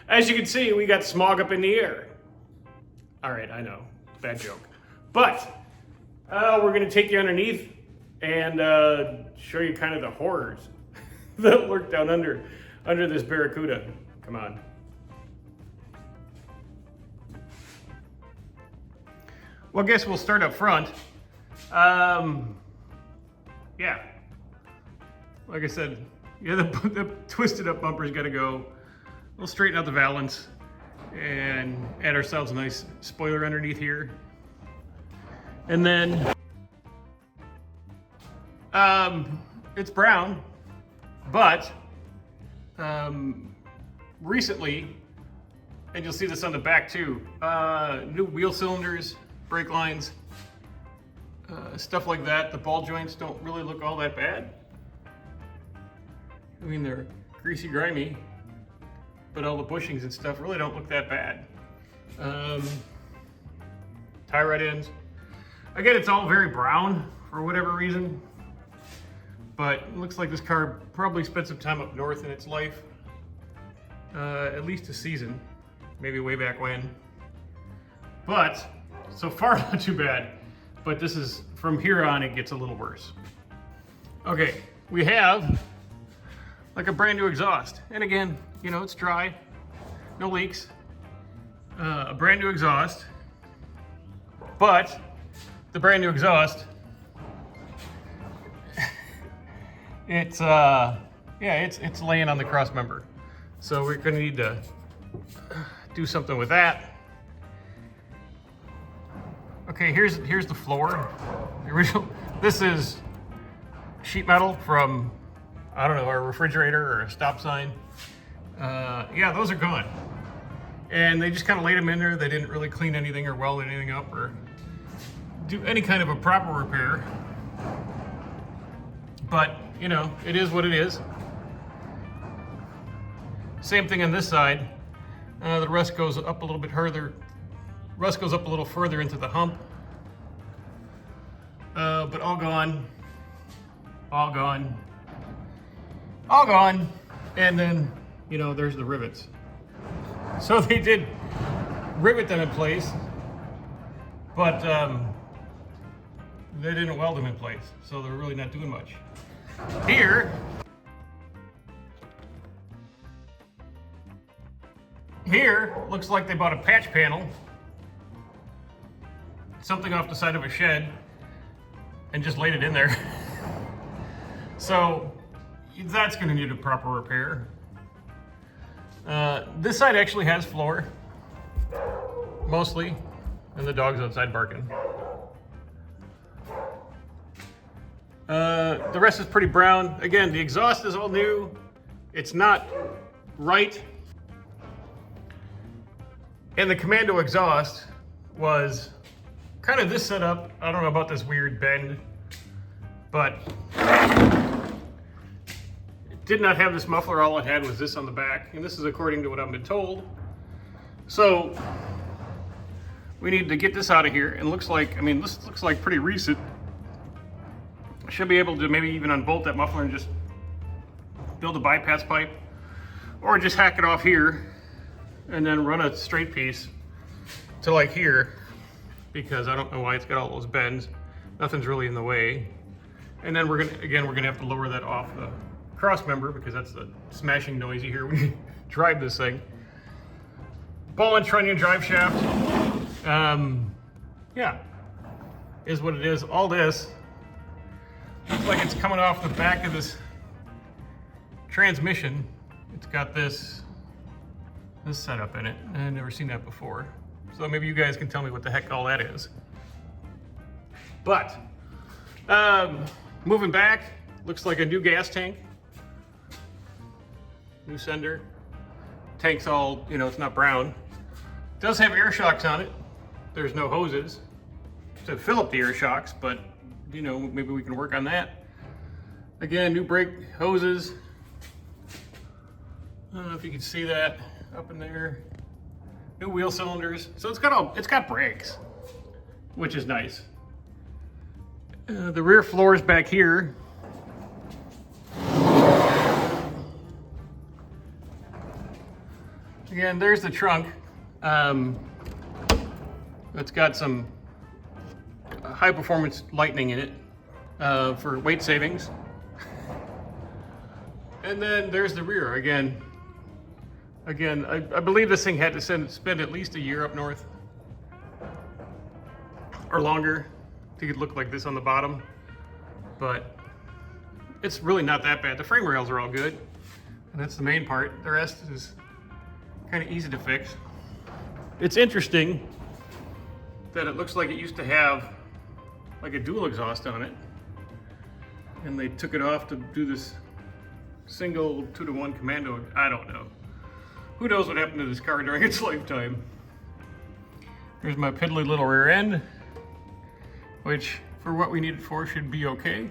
As you can see, we got smog up in the air. All right, I know, bad joke. But we're gonna take you underneath and show you kind of the horrors that lurk down under this Barracuda. Come on. Well, I guess we'll start up front. Yeah, like I said, yeah, the twisted up bumper's got to go. We'll straighten out the valance and add ourselves a nice spoiler underneath here. And then it's brown, but recently, and you'll see this on the back too, new wheel cylinders, brake lines, stuff like that. The ball joints don't really look all that bad. I mean, they're greasy, grimy, but all the bushings and stuff really don't look that bad. Tie rod ends. Again, it's all very brown for whatever reason, but it looks like this car probably spent some time up north in its life. At least a season, maybe way back when. But so far, not too bad. But this is, from here on, it gets a little worse. Okay, we have like a brand new exhaust. And again, you know, it's dry, no leaks. A brand new exhaust. But the brand new exhaust, it's laying on the cross member. So we're gonna need to do something with that. Okay, here's the floor. The original, this is sheet metal from, I don't know, a refrigerator or a stop sign. Yeah, those are gone. And they just kind of laid them in there. They didn't really clean anything or weld anything up or do any kind of a proper repair. But, you know, it is what it is. Same thing on this side. The rust goes up a little bit further. Rust goes up a little further into the hump. But all gone. All gone. All gone. And then, you know, there's the rivets. So they did rivet them in place, but they didn't weld them in place. So they're really not doing much. Here, looks like they bought a patch panel, something off the side of a shed, and just laid it in there. So that's gonna need a proper repair. This side actually has floor, mostly, and the dog's outside barking. The rest is pretty brown. Again, the exhaust is all new. It's not right. And the Commando exhaust was kind of this setup. I don't know about this weird bend, but it did not have this muffler. All it had was this on the back, and this is according to what I've been told. So we need to get this out of here. And looks like, I mean, this looks like pretty recent. Should be able to maybe even unbolt that muffler and just build a bypass pipe, or just hack it off here and then run a straight piece to like here, because I don't know why it's got all those bends. Nothing's really in the way. And then we're gonna have to lower that off the cross member, because that's the smashing noise you hear when you drive this thing. Ball and trunnion drive shaft. Yeah, is what it is. All this looks like it's coming off the back of this transmission. It's got this setup in it. I've never seen that before. So maybe you guys can tell me what the heck all that is. But moving back, looks like a new gas tank. New sender. Tank's all, you know, it's not brown. It does have air shocks on it. There's no hoses to fill up the air shocks, but you know, maybe we can work on that. Again, new brake hoses. I don't know if you can see that up in there. New wheel cylinders. So it's got brakes, which is nice. The rear floor is back here. Again, there's the trunk. It's got some high performance lighting in it for weight savings. And then there's the rear. Again, I believe this thing had to spend at least a year up north or longer to get look like this on the bottom, but it's really not that bad. The frame rails are all good, and that's the main part. The rest is kind of easy to fix. It's interesting that it looks like it used to have like a dual exhaust on it, and they took it off to do this single 2-to-1 commando. I don't know. Who knows what happened to this car during its lifetime. There's my piddly little rear end, which for what we need it for should be okay.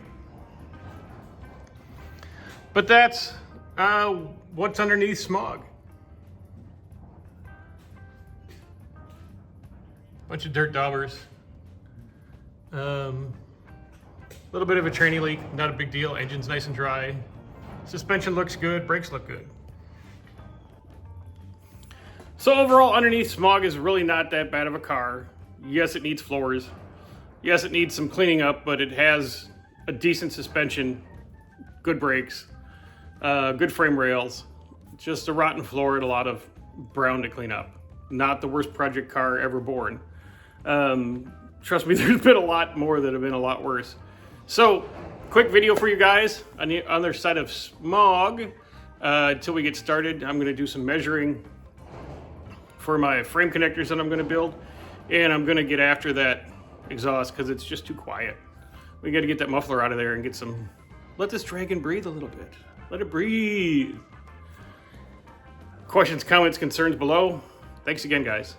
But that's what's underneath smaug. Bunch of dirt daubers. Little bit of a tranny leak, not a big deal. Engine's nice and dry. Suspension looks good, brakes look good. So overall, underneath smaug is really not that bad of a car. Yes, it needs floors. Yes, it needs some cleaning up, but it has a decent suspension, good brakes, good frame rails, just a rotten floor and a lot of brown to clean up. Not the worst project car ever born. Trust me, there's been a lot more that have been a lot worse. So, quick video for you guys on the other side of smaug. Until we get started, I'm gonna do some measuring for my frame connectors that I'm gonna build. And I'm gonna get after that exhaust because it's just too quiet. We gotta get that muffler out of there and get some, let this dragon breathe a little bit. Let it breathe. Questions, comments, concerns below. Thanks again, guys.